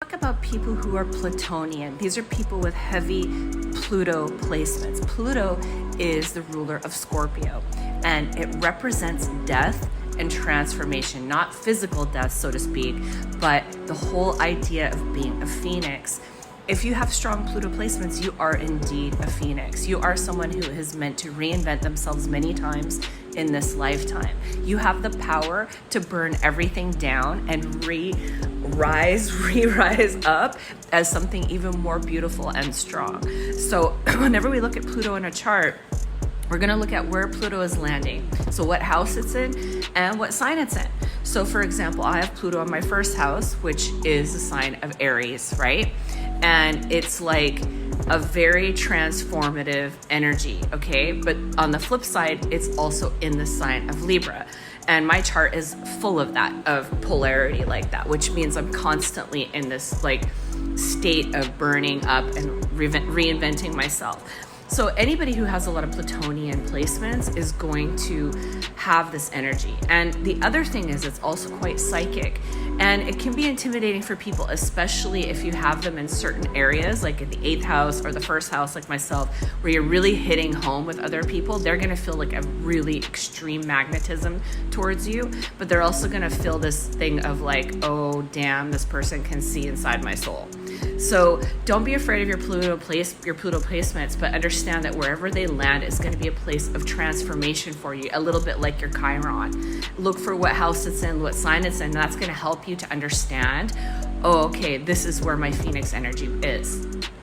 Talk about people who are Plutonian. These are people with heavy Pluto placements. Pluto is the ruler of Scorpio, and it represents death and transformation, not physical death, so to speak, but the whole idea of being a phoenix. If you have strong Pluto placements, you are indeed a phoenix. You are someone who is meant to reinvent themselves many times in this lifetime. You have the power to burn everything down and re-rise up as something even more beautiful and strong. So whenever we look at Pluto in a chart, we're going to look at where Pluto is landing. So what house it's in and what sign it's in. So for example, I have Pluto in my first house, which is a sign of Aries, right? And it's like a very transformative energy, okay? But on the flip side, it's also in the sign of Libra. And my chart is full of that, of polarity like that, which means I'm constantly in this like state of burning up and reinventing myself. So anybody who has a lot of Plutonian placements is going to have this energy. And the other thing is it's also quite psychic. And it can be intimidating for people, especially if you have them in certain areas, like in the 8th house or the 1st house, like myself, where you're really hitting home with other people. They're going to feel like a really extreme magnetism towards you, but they're also going to feel this thing of like, oh, damn, this person can see inside my soul. So don't be afraid of your Pluto placements, but understand that wherever they land is going to be a place of transformation for you, a little bit like your Chiron. Look for what house it's in, what sign it's in, and that's going to help you to understand, oh, okay, this is where my Phoenix energy is.